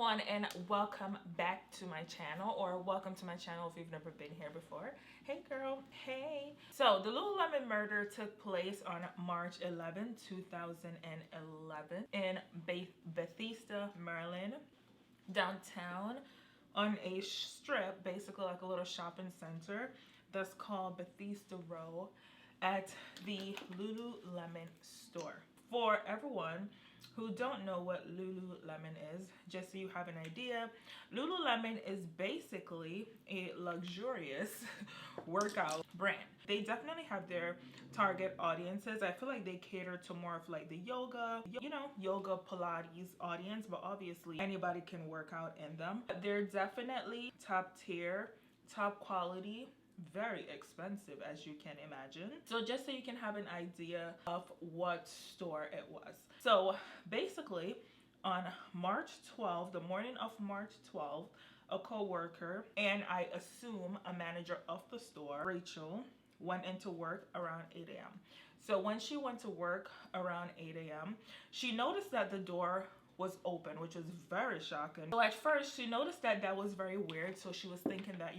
everyone, and welcome back to my channel, or welcome to my channel if you've never been here before. Hey girl, hey. So the Lululemon murder took place on March 11, 2011 in Bethesda, Maryland, downtown on a strip, basically like a little shopping center that's called Bethesda Row at the Lululemon store. For everyone who don't know what Lululemon is, just so you have an idea, Lululemon is basically a luxurious workout brand. They definitely have their target audiences. I feel like they cater to more of like the yoga, yoga Pilates audience, but obviously anybody can work out in them. They're definitely top tier, top quality, very expensive, as you can imagine. So just so you can have an idea of what store it was. So basically on March 12th, the morning of March 12th, a co-worker and I assume a manager of the store, Rachel, went into work around 8 a.m. So when she went to work around 8 a.m., she noticed that the door was open, which was very shocking. So at first she noticed that that was very weird, so she was thinking that,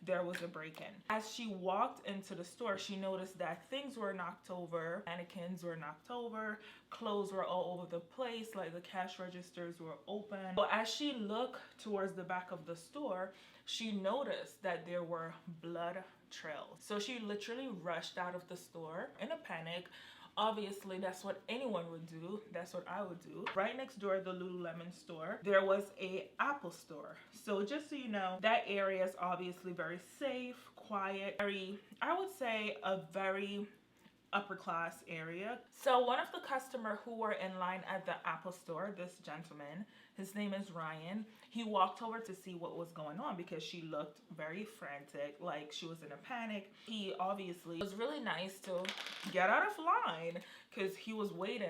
there was a break-in. As she walked into the store, she noticed that things were knocked over, mannequins were knocked over, clothes were all over the place, like the cash registers were open. But as she looked towards the back of the store, she noticed that there were blood trails. So she literally rushed out of the store in a panic. Obviously, that's what anyone would do. That's what I would do. Right next door, the Lululemon store, there was a Apple store. So just so you know, that area is obviously very safe, quiet, I would say a very upper class area. So one of the customers who were in line at the Apple store, this gentleman, his name is Ryan, he walked over to see what was going on because she looked very frantic, like she was in a panic. He obviously was really nice to get out of line because he was waiting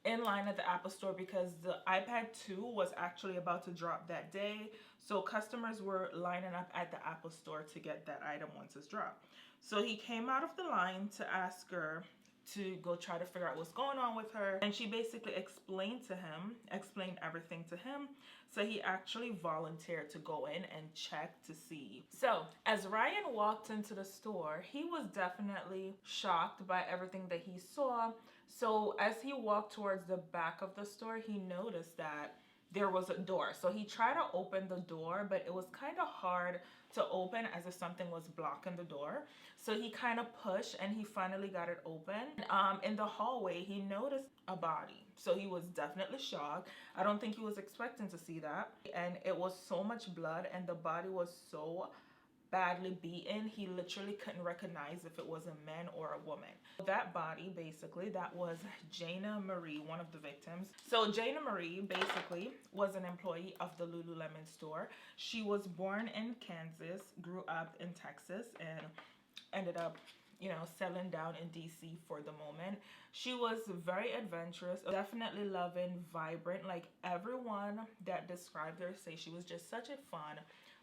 in line at the Apple store because the iPad 2 was actually about to drop that day. So customers were lining up at the Apple store to get that item once it's dropped. So he came out of the line to ask her to go try to figure out what's going on with her. And she basically explained everything to him. So he actually volunteered to go in and check to see. So as Ryan walked into the store, he was definitely shocked by everything that he saw. So as he walked towards the back of the store, he noticed that there was a door. So he tried to open the door, but it was kind of hard to open as if something was blocking the door. So he kind of pushed and he finally got it open. In the hallway, he noticed a body. So he was definitely shocked. I don't think he was expecting to see that. And it was so much blood and the body was so badly beaten, he literally couldn't recognize if it was a man or a woman. That body, basically, that was Jaina Marie, one of the victims. So Jaina Marie basically was an employee of the Lululemon store. She was born in Kansas, grew up in Texas, and ended up settling down in DC for the moment. She was very adventurous, definitely loving, vibrant. Like everyone that described her say she was just such a fun,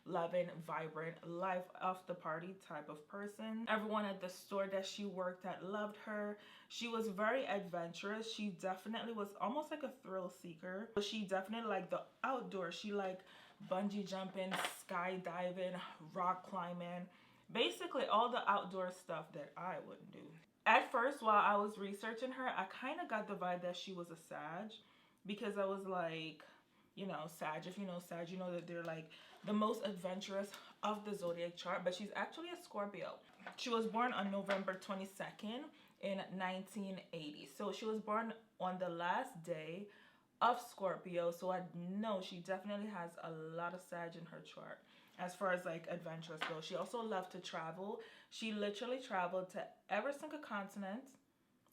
loving, vibrant, life of the party type of person. Everyone at the store that she worked at loved her. She was very adventurous. She definitely was almost like a thrill seeker. She definitely liked the outdoors. She liked bungee jumping, skydiving, rock climbing, basically all the outdoor stuff that I wouldn't do. At first, while I was researching her, I kind of got the vibe that she was a Sag, because I was like, Sag, if you know Sag, you know that they're like the most adventurous of the zodiac chart, but she's actually a Scorpio. She was born on November 22nd in 1980. So she was born on the last day of Scorpio. So I know she definitely has a lot of Sag in her chart as far as like adventurous goes. She also loved to travel. She literally traveled to every single continent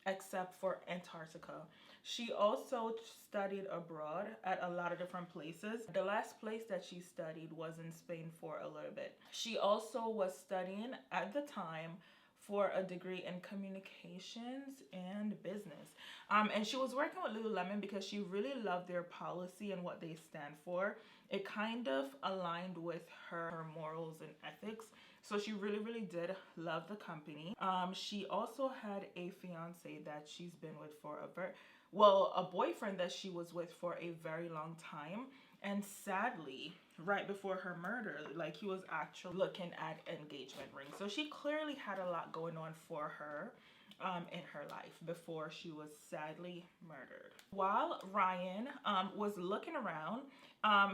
except for Antarctica. She also studied abroad at a lot of different places. The last place that she studied was in Spain for a little bit. She also was studying at the time for a degree in communications and business. And she was working with Lululemon because she really loved their policy and what they stand for. It kind of aligned with her morals and ethics. So she really, really did love the company. She also had a fiance that she's been with for a boyfriend that she was with for a very long time. And sadly, right before her murder, like, he was actually looking at engagement rings. So she clearly had a lot going on for her in her life before she was sadly murdered. While Ryan was looking around,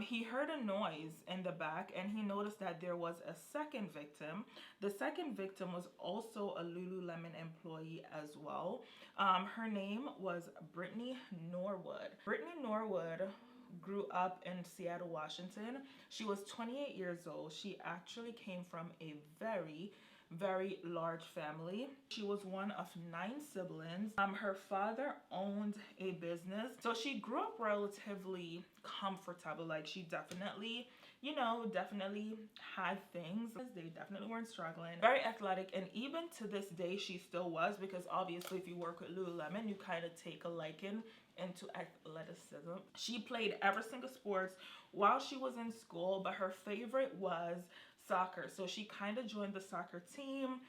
he heard a noise in the back, and he noticed that there was a second victim. The second victim was also a Lululemon employee as well. Her name was Brittany Norwood. Brittany Norwood grew up in Seattle, Washington. She was 28 years old. She actually came from a very large family. She was one of 9 siblings. Her father owned a business. So she grew up relatively comfortable. Like, she definitely, you know, definitely had things. They definitely weren't struggling. Very athletic, and even to this day she still was, because obviously if you work with Lululemon, you kind of take a liking into athleticism. She played every single sports while she was in school, but her favorite was soccer. So she kind of joined the soccer team.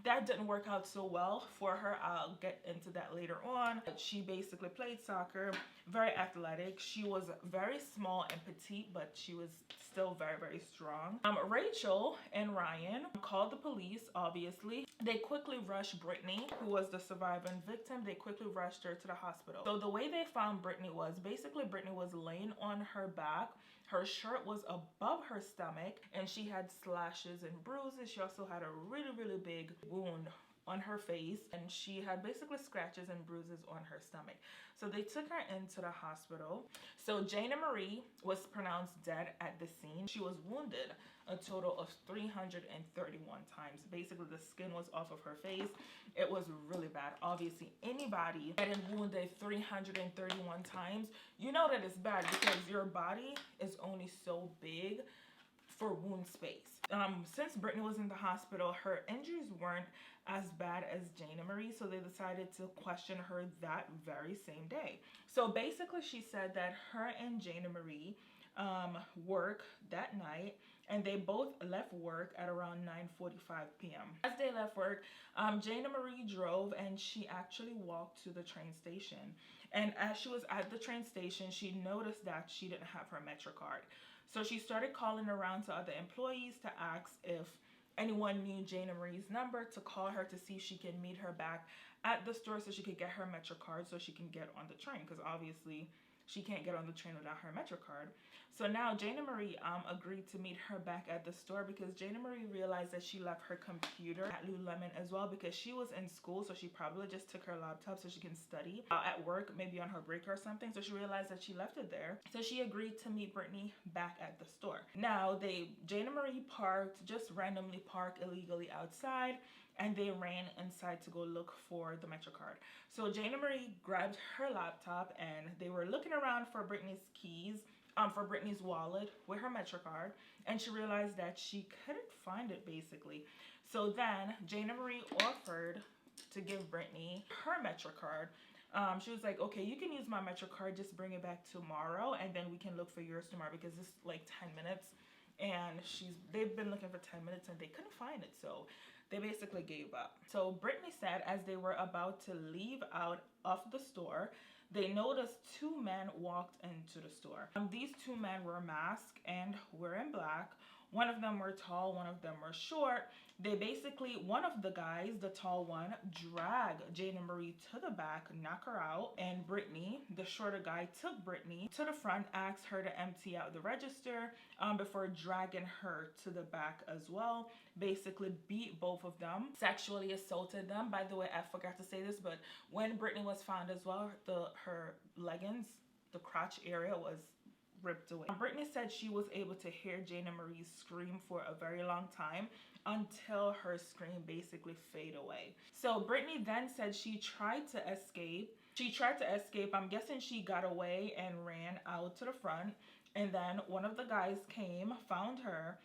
That didn't work out so well for her. I'll get into that later on. She basically played soccer, very athletic. She was very small and petite, but she was still very strong. Rachel and Ryan called the police, obviously. They quickly rushed Brittany, who was the surviving victim. They quickly rushed her to the hospital. So the way they found Brittany was, basically Brittany was laying on her back. Her shirt was above her stomach, and she had slashes and bruises. She also had a really big wound on her face, and she had basically scratches and bruises on her stomach. So they took her into the hospital. So Jaina Marie was pronounced dead at the scene. She was wounded a total of 331 times. Basically, the skin was off of her face. It was really bad. Obviously, anybody getting wounded 331 times, you know that it's bad, because your body is only so big for wound space. Since Brittany was in the hospital, her injuries weren't as bad as Jaina Marie, so they decided to question her that very same day. So basically, she said that her and Jaina Marie work that night, and they both left work at around 9:45 p.m. As they left work, Jaina Marie drove, and she actually walked to the train station. And as she was at the train station, she noticed that she didn't have her Metro card. So she started calling around to other employees to ask if anyone knew Jaina Marie's number, to call her to see if she can meet her back at the store so she could get her Metro card so she can get on the train, because obviously she can't get on the train without her Metro card. So now Jaina Marie agreed to meet her back at the store, because Jaina Marie realized that she left her computer at Lululemon as well, because she was in school, so she probably just took her laptop so she can study at work, maybe on her break or something. So she realized that she left it there. So she agreed to meet Brittany back at the store. Now Jaina Marie just randomly parked illegally outside, and they ran inside to go look for the Metro card. So Jaina Marie grabbed her laptop, and they were looking around for Brittany's keys, for Brittany's wallet with her Metro card, and she realized that she couldn't find it, basically. So then Jaina Marie offered to give Brittany her Metro card. She was like, okay, you can use my Metro card, just bring it back tomorrow, and then we can look for yours tomorrow, because it's like 10 minutes. And they've been looking for 10 minutes and they couldn't find it. So they basically gave up. So Brittany said, as they were about to leave out of the store, they noticed 2 men walked into the store. These 2 men were masked and were in black. One of them were tall, one of them were short. They basically, one of the guys, the tall one, dragged Jaina Marie to the back, knock her out, and Brittany, the shorter guy, took Brittany to the front, asked her to empty out the register before dragging her to the back as well. Basically beat both of them, sexually assaulted them. By the way, I forgot to say this, but when Brittany was found as well, her leggings, the crotch area was ripped away. Brittany said she was able to hear Jaina Marie scream for a very long time, until her scream basically fade away. So Brittany then said she tried to escape. I'm guessing she got away and ran out to the front, and then one of the guys came, found her,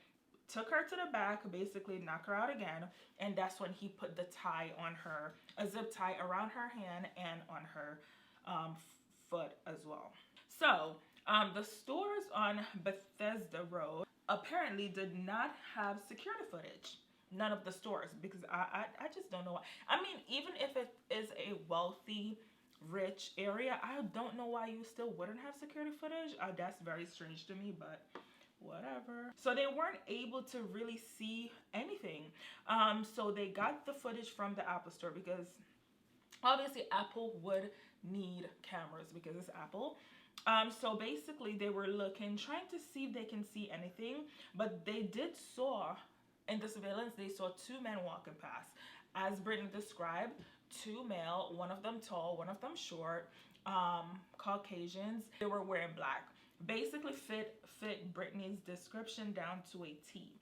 took her to the back, basically knocked her out again, and that's when he put the tie on her, a zip tie around her hand and on her foot as well. So the stores on Bethesda Road apparently did not have security footage. None of the stores, because I just don't know why. I mean, even if it is a wealthy rich area. I don't know why you still wouldn't have security footage. That's very strange to me, but whatever. So they weren't able to really see anything. So they got the footage from the Apple store, because obviously Apple would need cameras because it's Apple. So basically they were looking, trying to see if they can see anything, but they did saw, in the surveillance, they saw two men walking past. As Brittany described, two male, one of them tall, one of them short, Caucasians. They were wearing black. Basically fit Brittany's description down to a T.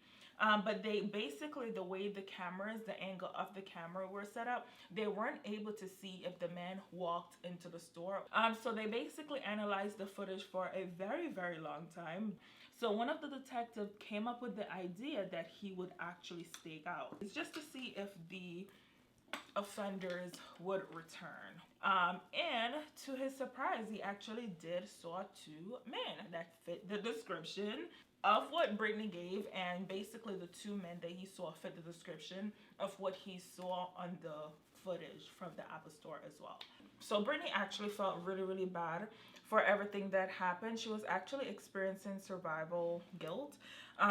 But they basically, the way the cameras, the angle of the camera were set up, they weren't able to see if the man walked into the store. So they basically analyzed the footage for a very, very long time. So one of the detectives came up with the idea that he would actually stake out. It's just to see if the offenders would return. And to his surprise, he actually did saw two men that fit the description of what Brittany gave, and basically the two men that he saw fit the description of what he saw on the footage from the Apple store as well. So Brittany actually felt really, really bad for everything that happened. She was actually experiencing survival guilt.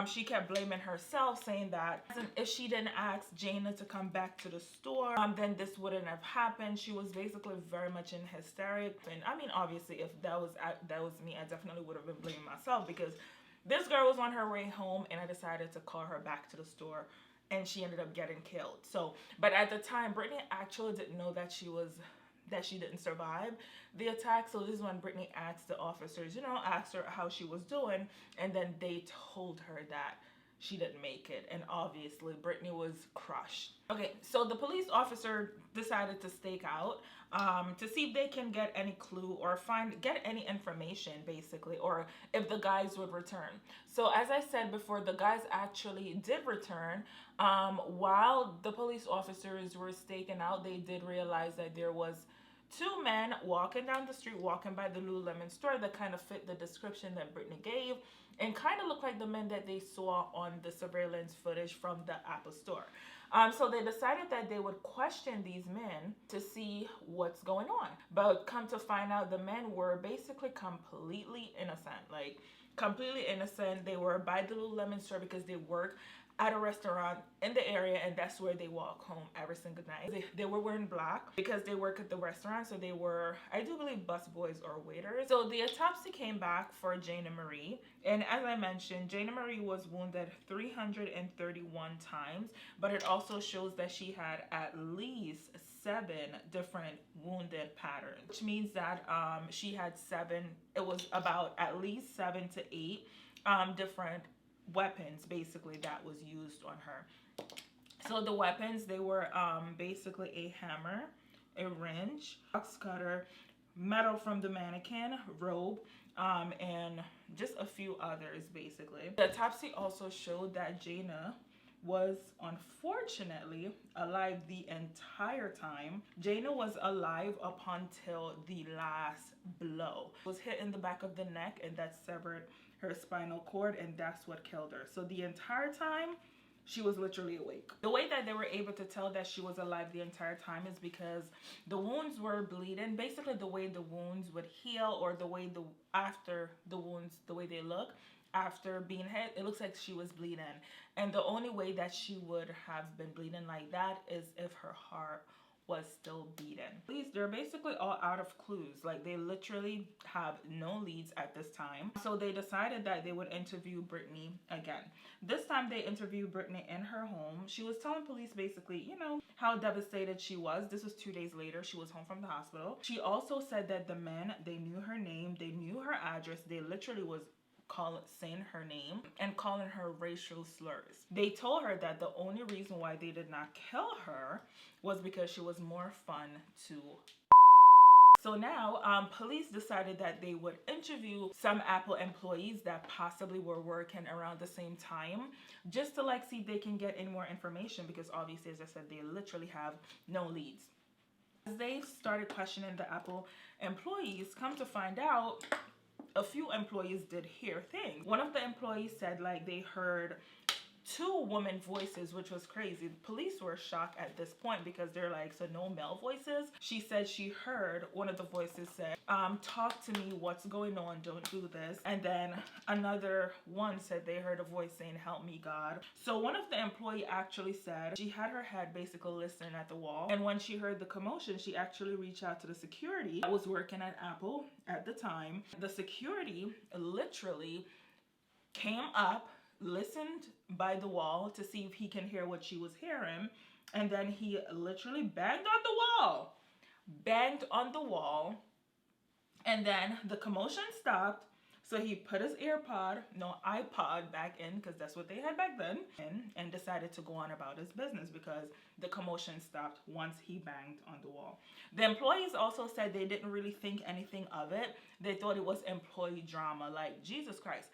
She kept blaming herself, saying that if she didn't ask Jayna to come back to the store, then this wouldn't have happened. She was basically very much in hysterics. And I mean, obviously, if that was me, I definitely would have been blaming myself, because this girl was on her way home and I decided to call her back to the store, and she ended up getting killed. So, but at the time, Brittany actually didn't know that she didn't survive the attack. So this is when Brittany asked the officers, asked her how she was doing, and then they told her that she didn't make it, and obviously Brittany was crushed. Okay, so the police officer decided to stake out to see if they can get any clue or get any information, basically, or if the guys would return. So as I said before, the guys actually did return. While the police officers were staking out, they did realize that there was two men walking down the street, walking by the Lululemon store, that kind of fit the description that Brittany gave, and kind of looked like the men that they saw on the surveillance footage from the Apple store. So they decided that they would question these men to see what's going on. But come to find out, the men were basically completely innocent. Like, completely innocent. They were by the Lululemon store because they work at a restaurant in the area, and that's where they walk home every single night. They were wearing black because they work at the restaurant, so they were, I do believe, busboys or waiters. So the autopsy came back for Jaina Marie, and as I mentioned, Jaina Marie was wounded 331 times, but it also shows that she had at least 7 different wounded patterns, which means that she had 7, it was about at least 7 to 8 different weapons basically that was used on her. So the weapons, they were basically a hammer, a wrench, box cutter, metal from the mannequin, robe, and just a few others basically. The autopsy also showed that Jayna was unfortunately alive the entire time. Jayna was alive up until the last blow. She was hit in the back of the neck, and that severed her spinal cord, and that's what killed her. So the entire time, she was literally awake. The way that they were able to tell that she was alive the entire time is because the wounds were bleeding. Basically, the way the wounds would heal, or the way after the wounds, the way they look after being hit, it looks like she was bleeding. And the only way that she would have been bleeding like that is if her heart was still beating. They're basically all out of clues. Like, they literally have no leads at this time. So they decided that they would interview Brittany again. This time they interviewed Brittany in her home. She was telling police basically, how devastated she was. This was 2 days later. She was home from the hospital. She also said that the men, they knew her name, they knew her address. They literally was saying her name and calling her racial slurs. They told her that the only reason why they did not kill her was because she was more fun to. So now police decided that they would interview some Apple employees that possibly were working around the same time, just to see if they can get any more information, because obviously, as I said, they literally have no leads. As they started questioning the Apple employees, come to find out, a few employees did hear things. One of the employees said they heard two women voices, which was crazy. The police were shocked at this point because they're like, so no male voices? She said she heard one of the voices say, talk to me, what's going on, don't do this. And then another one said they heard a voice saying, help me, God. So one of the employee actually said she had her head basically listening at the wall. And when she heard the commotion, she actually reached out to the security that was working at Apple at the time. The security literally came up, listened by the wall to see if he can hear what she was hearing, and then he literally banged on the wall, and then the commotion stopped. So he put his iPod back in, because that's what they had back then, and decided to go on about his business because the commotion stopped once he banged on the wall. The employees also said they didn't really think anything of it. They thought it was employee drama. Like, Jesus Christ.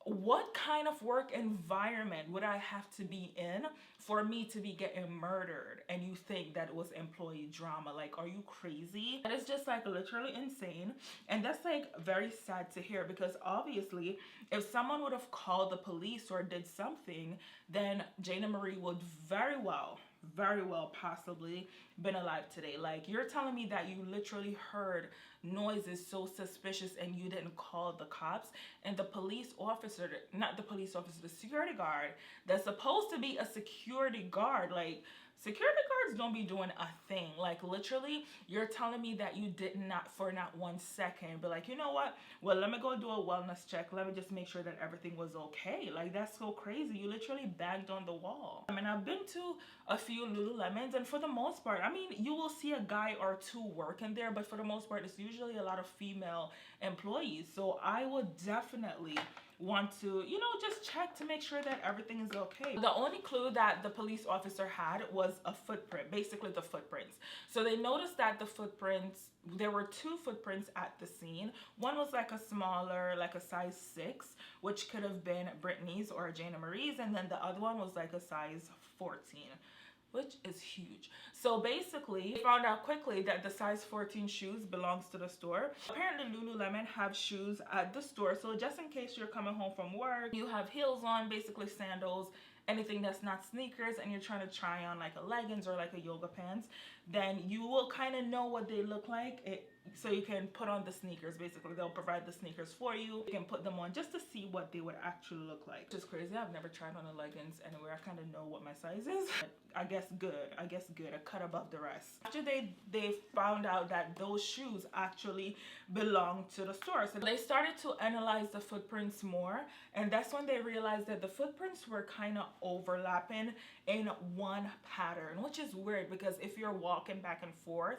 What kind of work environment would I have to be in for me to be getting murdered and you think that it was employee drama? Like, are you crazy? That is just like literally insane. And that's like very sad to hear, because obviously if someone would have called the police or did something, then Jaina Marie would very well possibly been alive today. Like, you're telling me that you literally heard noises so suspicious and you didn't call the cops, and the police officer, not the police officer, the security guard that's supposed to be a security guard, like, security guards don't be doing a thing. Like, literally, you're telling me that you did not, for not 1 second, but like, you know what? Well, let me go do a wellness check. Let me just make sure that everything was okay. Like, that's so crazy. You literally banged on the wall. I mean, I've been to a few Lululemons, and for the most part, I mean, you will see a guy or two working there, but for the most part, it's usually a lot of female employees. So I would definitely want to, you know, just check to make sure that everything is okay. The only clue that the police officer had was a footprint, basically the footprints. So they noticed that the footprints, there were two footprints at the scene. One was like a smaller, like a size 6, which could have been Brittany's or Jaina Marie's, and then the other one was like a size 14. Which is huge. So basically, they found out quickly that the size 14 shoes belongs to the store. Apparently, Lululemon have shoes at the store. So just in case you're coming home from work, you have heels on, basically sandals, anything that's not sneakers, and you're trying to try on like a leggings or like a yoga pants, then you will kind of know what they look like. So you can put on the sneakers. Basically, they'll provide the sneakers for you. You can put them on just to see what they would actually look like. Which is crazy. I've never tried on a leggings anywhere. I kind of know what my size is. But I guess good. A cut above the rest. After they found out that those shoes actually belong to the store, so they started to analyze the footprints more, and that's when they realized that the footprints were kind of overlapping in one pattern, which is weird because if you're walking back and forth,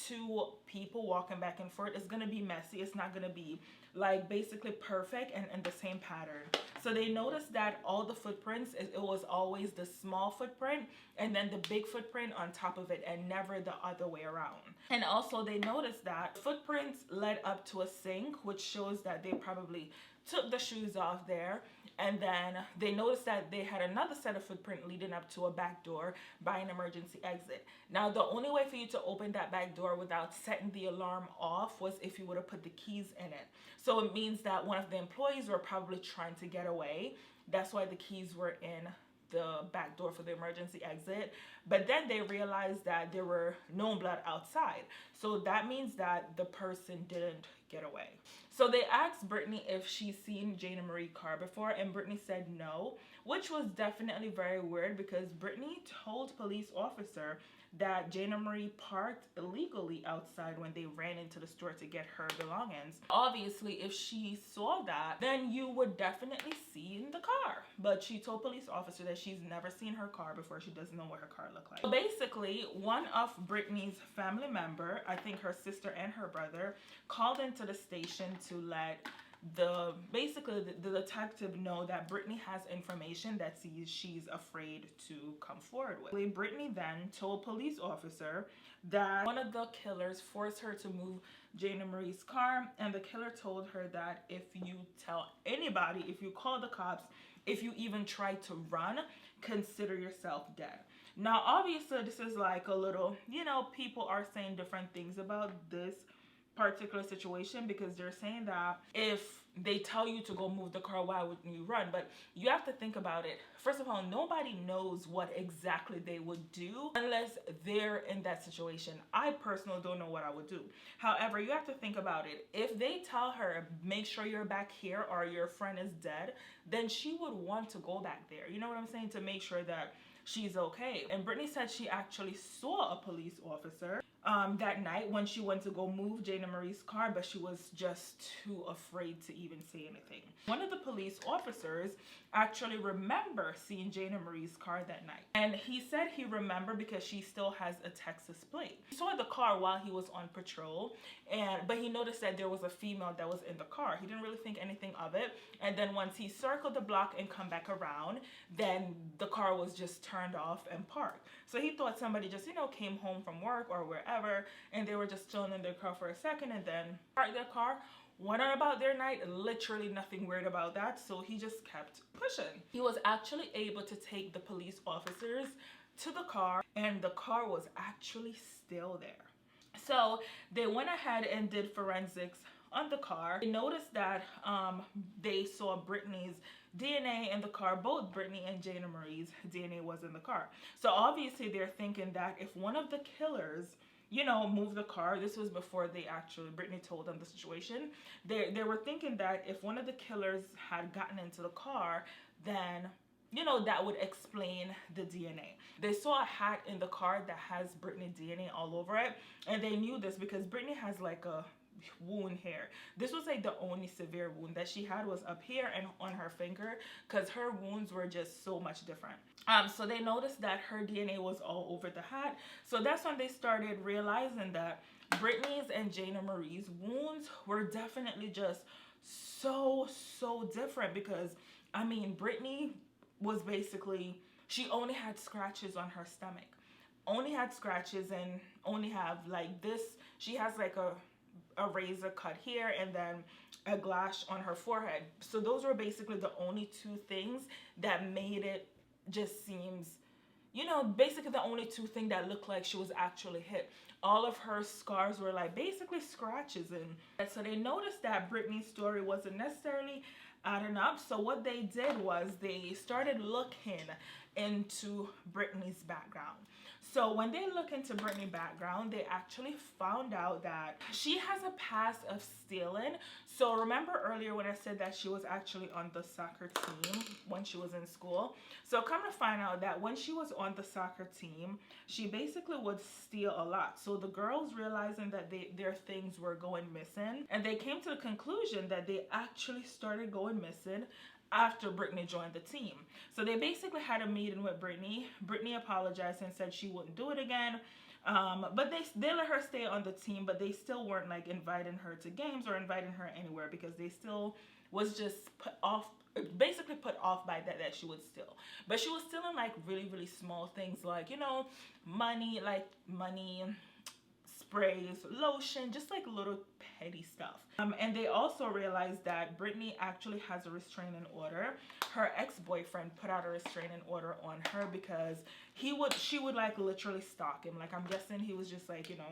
two people walking back and forth, it's gonna be messy. It's not gonna be like basically perfect and the same pattern. So they noticed that all the footprints, it was always the small footprint and then the big footprint on top of it, and never the other way around. And also they noticed that footprints led up to a sink, which shows that they probably took the shoes off there. And then they noticed that they had another set of footprint leading up to a back door by an emergency exit. Now, the only way for you to open that back door without setting the alarm off was if you would have put the keys in it. So it means that one of the employees were probably trying to get away. That's why the keys were in the back door for the emergency exit. But then they realized that there were no blood outside. So that means that the person didn't get away. So they asked Brittany if she's seen Jaina Marie's car before, and Brittany said no, which was definitely very weird because Brittany told police officer that Jaina Marie parked illegally outside when they ran into the store to get her belongings. Obviously, if she saw that, then you would definitely see in the car. But she told police officer that she's never seen her car before. She doesn't know what her car looked like. So basically, one of Brittany's family member, I think her sister and her brother, called into the station to let the detective know that Brittany has information that she's afraid to come forward with. Brittany then told police officer that one of the killers forced her to move Jaina Marie's car, and the killer told her that if you tell anybody, if you call the cops, if you even try to run, consider yourself dead. Now, obviously, this is like a little, you know, people are saying different things about this particular situation, because they're saying that if they tell you to go move the car, why wouldn't you run? But you have to think about it. First of all, nobody knows what exactly they would do unless they're in that situation. I personally don't know what I would do. However, you have to think about it. If they tell her, make sure you're back here or your friend is dead, then she would want to go back there. You know what I'm saying? To make sure that she's okay. And Brittany said she actually saw a police officer that night when she went to go move Jaina Marie's car, but she was just too afraid to even say anything. One of the police officers actually remember seeing Jaina Marie's car that night, and he said he remembered because she still has a Texas plate. He saw the car while he was on patrol, but he noticed that there was a female that was in the car. He didn't really think anything of it, and then once he circled the block and come back around, then the car was just turned off and parked. So he thought somebody just, you know, came home from work or wherever, and they were just chilling in their car for a second and then parked their car, went on about their night. Literally nothing weird about that. So he just kept pushing. He was actually able to take the police officers to the car, and the car was actually still there. So they went ahead and did forensics on the car. They noticed that they saw Brittany's DNA in the car. Both Brittany and Jaina Marie's DNA was in the car. So obviously they're thinking that if one of the killers, you know, moved the car, this was before they actually, Brittany told them the situation, they were thinking that if one of the killers had gotten into the car, then, you know, that would explain the DNA. They saw a hat in the car that has Brittany DNA all over it, and they knew this because Brittany has like a wound here. This was like the only severe wound that she had was up here and on her finger, because her wounds were just so much different. So they noticed that her DNA was all over the hat. So that's when they started realizing that Brittany's and Jaina Marie's wounds were definitely just so different, because I mean, Brittany was basically, she only had scratches on her stomach, only had scratches, and only have like this, she has like a razor cut here and then a gash on her forehead. So those were basically the only two things that made it just seems, you know, basically the only two things that looked like she was actually hit. All of her scars were like basically scratches. And so they noticed that Brittany's story wasn't necessarily adding up. So what they did was they started looking into Brittany's background. So when they look into Brittany's background, they actually found out that she has a past of stealing. So remember earlier when I said that she was actually on the soccer team when she was in school? So come to find out that when she was on the soccer team, she basically would steal a lot. So the girls, realizing that their things were going missing, and they came to the conclusion that they actually started going missing after Brittany joined the team. So they basically had a meeting with Brittany. Brittany apologized and said she wouldn't do it again. But they let her stay on the team, but they still weren't like inviting her to games or inviting her anywhere, because they still was just put off, basically put off by that she would steal. But she was stealing like really small things, like, you know, money, sprays, lotion, just like little petty stuff. And they also realized that Brittany actually has a restraining order. Her ex-boyfriend put out a restraining order on her because she would like literally stalk him. Like, I'm guessing he was just like, you know,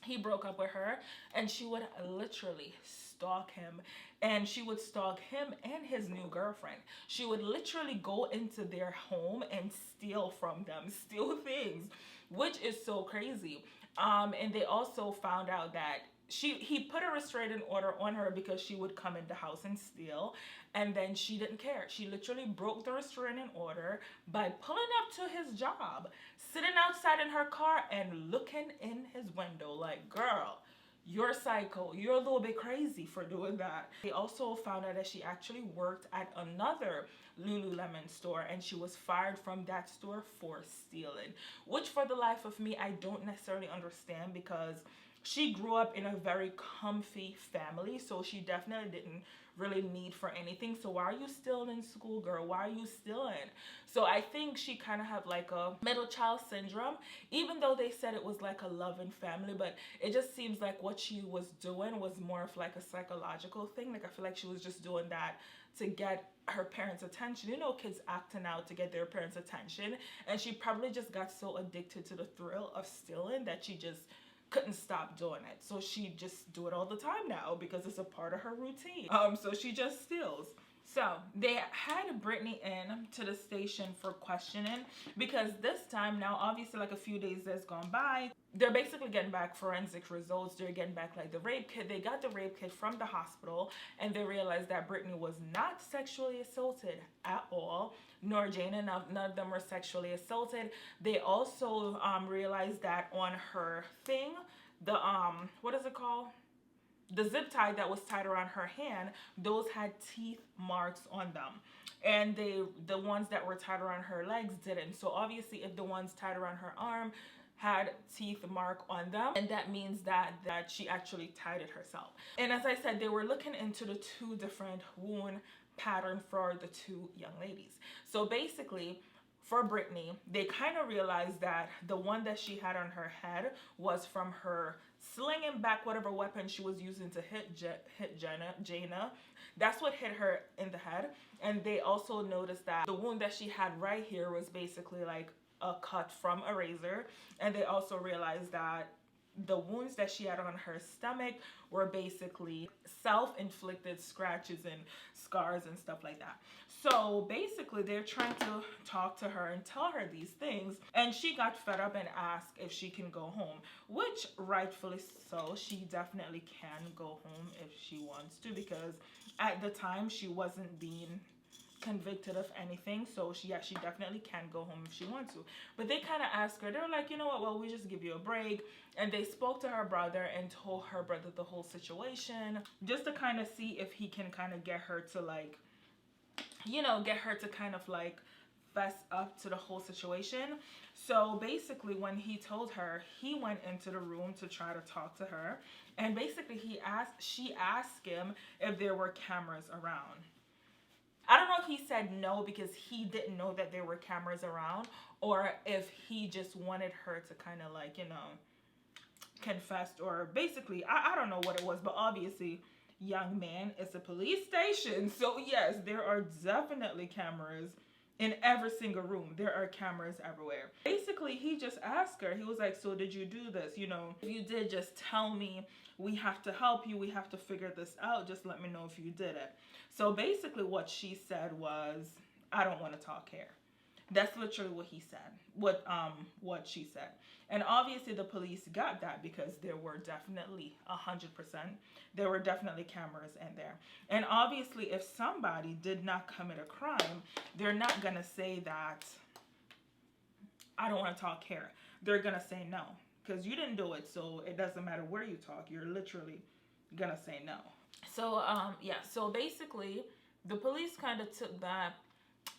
he broke up with her, and she would literally stalk him, and she would stalk him and his new girlfriend. She would literally go into their home and steal from them, steal things, which is so crazy. And they also found out that he put a restraining order on her because she would come in the house and steal, and then she didn't care. She literally broke the restraining order by pulling up to his job, sitting outside in her car and looking in his window like, girl, you're psycho. You're a little bit crazy for doing that. They also found out that she actually worked at another Lululemon store, and she was fired from that store for stealing, which for the life of me, I don't necessarily understand, because she grew up in a very comfy family, so she definitely didn't really need for anything. So why are you still in school, girl? Why are you stealing? So I think she kind of had like a middle child syndrome, even though they said it was like a loving family, but it just seems like what she was doing was more of like a psychological thing. Like, I feel like she was just doing that to get her parents' attention. You know, kids acting out to get their parents' attention, and she probably just got so addicted to the thrill of stealing that she just couldn't stop doing it. So she just do it all the time now because it's a part of her routine. So she just steals. So they had Brittany in to the station for questioning because this time now, obviously, like a few days has gone by, they're basically getting back forensic results. They're getting back like the rape kit. They got the rape kit from the hospital, and they realized that Brittany was not sexually assaulted at all, nor Jayna. None of them were sexually assaulted. They also realized that on her thing, the what is it called? The zip tie that was tied around her hand, those had teeth marks on them. And the ones that were tied around her legs didn't. So obviously if the ones tied around her arm had teeth mark on them, and that means that she actually tied it herself. And as I said, they were looking into the two different wound pattern for the two young ladies. So basically, for Brittany, they kind of realized that the one that she had on her head was from her slinging back whatever weapon she was using to hit Jayna. That's what hit her in the head. And they also noticed that the wound that she had right here was basically like a cut from a razor. And they also realized that the wounds that she had on her stomach were basically self-inflicted scratches and scars and stuff like that. So basically they're trying to talk to her and tell her these things, and she got fed up and asked if she can go home, which rightfully so, she definitely can go home if she wants to, because at the time she wasn't being convicted of anything. So she definitely can go home if she wants to. But they kind of asked her, they were like, you know what, well, we just give you a break. And they spoke to her brother and told her brother the whole situation, just to kind of see if he can kind of get her to like, you know, get her to kind of like fess up to the whole situation. So basically when he told her, he went into the room to try to talk to her, and basically she asked him if there were cameras around. I don't know if he said no because he didn't know that there were cameras around, or if he just wanted her to kind of like, you know, confess, or basically, I don't know what it was, but obviously, young man, it's a police station. So yes, there are definitely cameras in every single room. There are cameras everywhere. Basically, he just asked her, he was like, so did you do this? You know, if you did, just tell me. We have to help you. We have to figure this out. Just let me know if you did it. So basically what she said was, I don't want to talk here. That's literally what he said, what she said. And obviously the police got that because there were definitely 100%. There were definitely cameras in there. And obviously if somebody did not commit a crime, they're not going to say that, I don't want to talk here. They're going to say no, because you didn't do it. So it doesn't matter where you talk. You're literally going to say no. So, yeah, so basically the police kind of took that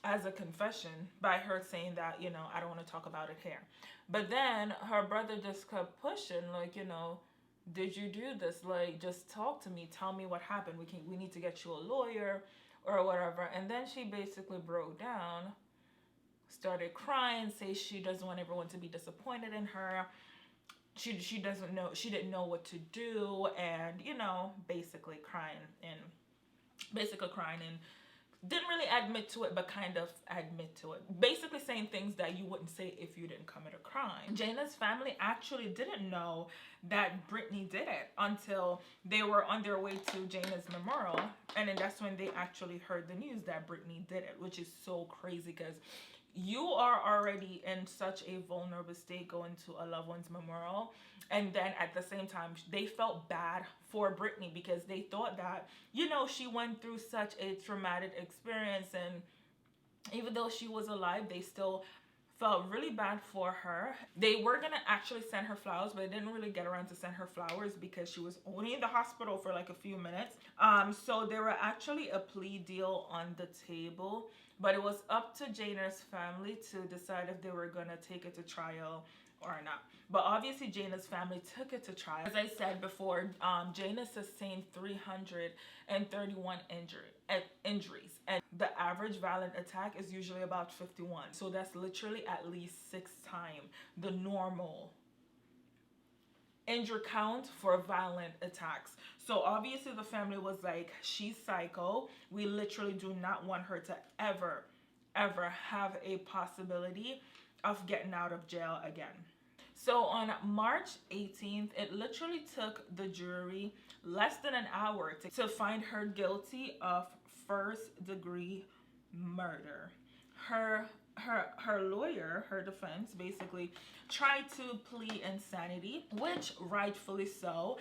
as a confession by her saying that, you know, I don't want to talk about it here. But then her brother just kept pushing, like, you know, did you do this? Like, just talk to me. Tell me what happened. We need to get you a lawyer or whatever. And then she basically broke down, started crying, say she doesn't want everyone to be disappointed in her. She didn't know what to do, and, you know, basically crying and didn't really admit to it, but kind of admit to it. Basically saying things that you wouldn't say if you didn't commit a crime. Jayna's family actually didn't know that Brittany did it until they were on their way to Jayna's memorial. And then that's when they actually heard the news that Brittany did it, which is so crazy because you are already in such a vulnerable state going to a loved one's memorial. And then at the same time, they felt bad for Brittany because they thought that, you know, she went through such a traumatic experience. And even though she was alive, they still felt really bad for her. They were going to actually send her flowers, but they didn't really get around to send her flowers because she was only in the hospital for like a few minutes. So there were actually a plea deal on the table, but it was up to Jayna's family to decide if they were going to take it to trial or not. But obviously Jayna's family took it to trial. As I said before, Jayna sustained 331 injuries, and the average violent attack is usually about 51. So that's literally at least 6 times the normal injury count for violent attacks. So obviously the family was like, she's psycho. We literally do not want her to ever have a possibility of getting out of jail again. So on March 18th, it literally took the jury less than an hour to find her guilty of first degree murder. Her lawyer, her defense, basically tried to plead insanity, which rightfully so.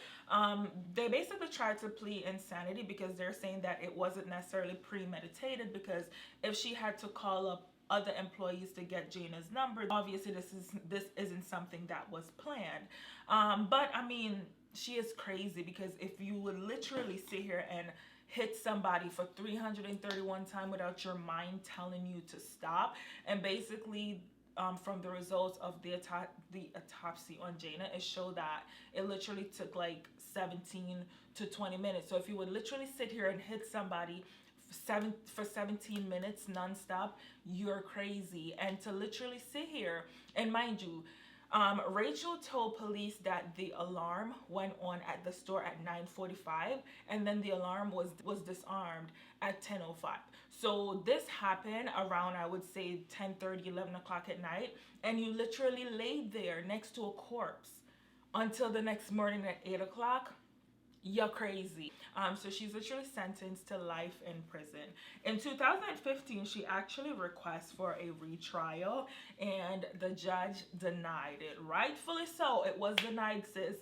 They basically tried to plead insanity because they're saying that it wasn't necessarily premeditated, because if she had to call up other employees to get Jayna's number, obviously this isn't something that was planned. But I mean, she is crazy, because if you would literally sit here and hit somebody for 331 times without your mind telling you to stop, and basically from the results of the autopsy on Jayna, it showed that it literally took like 17 to 20 minutes. So if you would literally sit here and hit somebody for 17 minutes nonstop, you're crazy. And to literally sit here, and mind you, Rachel told police that the alarm went on at the store at 9:45, and then the alarm was disarmed at 10:05. So this happened around, I would say, 10:30, 11 o'clock at night, and you literally laid there next to a corpse until the next morning at 8 o'clock. You're crazy. So she's literally sentenced to life in prison. In 2015, she actually requested for a retrial, and the judge denied it. Rightfully so. It was denied, sis.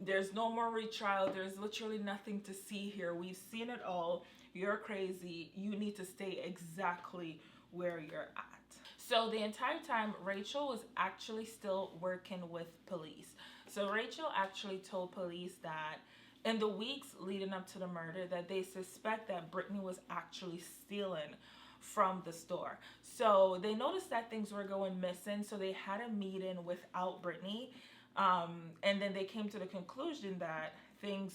There's no more retrial. There's literally nothing to see here. We've seen it all. You're crazy. You need to stay exactly where you're at. So the entire time, Rachel was actually still working with police. So Rachel actually told police that in the weeks leading up to the murder, that they suspect that Brittany was actually stealing from the store. So they noticed that things were going missing, so they had a meeting without Brittany, and then they came to the conclusion that things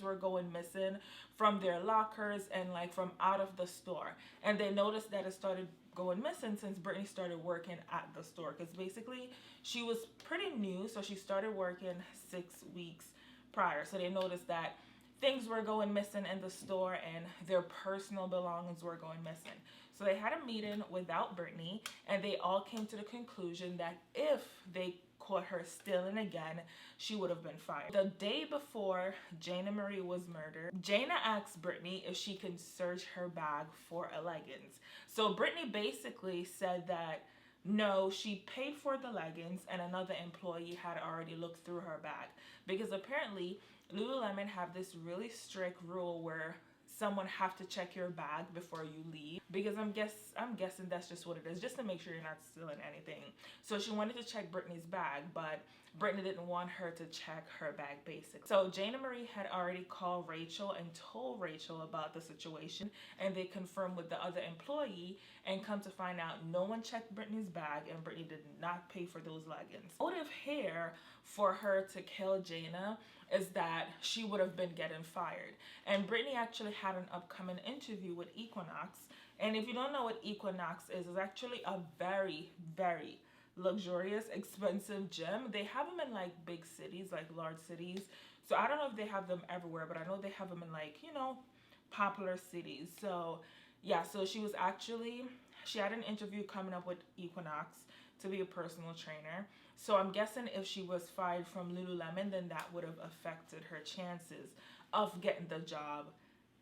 were going missing from their lockers and like from out of the store. And they noticed that it started going missing since Brittany started working at the store, because basically she was pretty new, so she started working 6 weeks prior. So they noticed that things were going missing in the store and their personal belongings were going missing. So they had a meeting without Brittany, and they all came to the conclusion that if they caught her stealing again, she would have been fired. The day before Jaina Marie was murdered, Jayna asked Brittany if she could search her bag for a leggings. So Brittany basically said that no, she paid for the leggings and another employee had already looked through her bag, because apparently Lululemon have this really strict rule where someone have to check your bag before you leave, because I'm guessing that's just what it is, just to make sure you're not stealing anything. So she wanted to check Brittany's bag, but Brittany didn't want her to check her bag, basically. So Jaina Marie had already called Rachel and told Rachel about the situation, and they confirmed with the other employee, and come to find out no one checked Brittany's bag and Brittany did not pay for those leggings. Motive here for her to kill Jayna is that she would have been getting fired. And Brittany actually had an upcoming interview with Equinox. And if you don't know what Equinox is, it's actually a very, very luxurious, expensive gym. They have them in like big cities, like large cities. So I don't know if they have them everywhere, but I know they have them in like, you know, popular cities. So yeah, so she had an interview coming up with Equinox to be a personal trainer. So I'm guessing if she was fired from Lululemon, then that would have affected her chances of getting the job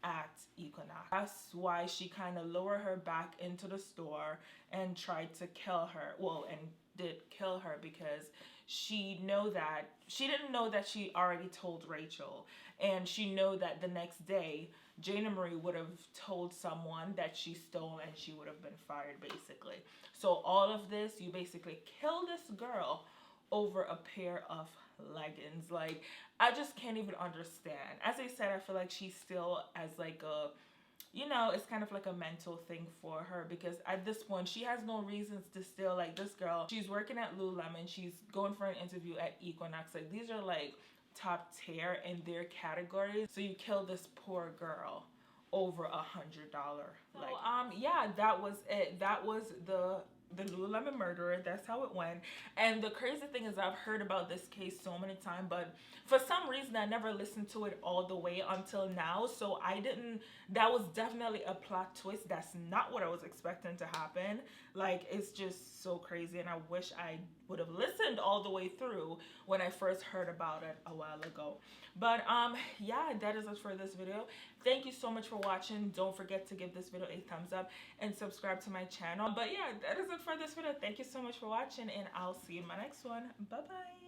at Equinox. That's why she kind of lured her back into the store and tried to kill her. Well, and did kill her, because she didn't know that she already told Rachel, and she knew that the next day Jaina Marie would have told someone that she stole and she would have been fired, basically. So all of this, you basically kill this girl over a pair of leggings. Like, I just can't even understand. As I said, I feel like she's still as like a, you know, it's kind of like a mental thing for her, because at this point she has no reasons to steal. Like, this girl, she's working at Lululemon, she's going for an interview at Equinox. Like, these are like top tier in their categories. So you kill this poor girl over $100. So, yeah, that was it. That was the Lululemon Murderer. That's how it went. And the crazy thing is, I've heard about this case so many times, but for some reason I never listened to it all the way until now. So that was definitely a plot twist. That's not what I was expecting to happen. Like, it's just so crazy, and I wish I would have listened all the way through when I first heard about it a while ago. But yeah, that is it for this video. Thank you so much for watching. Don't forget to give this video a thumbs up and subscribe to my channel. But yeah, that is it for this video. Thank you so much for watching, and I'll see you in my next one. Bye bye.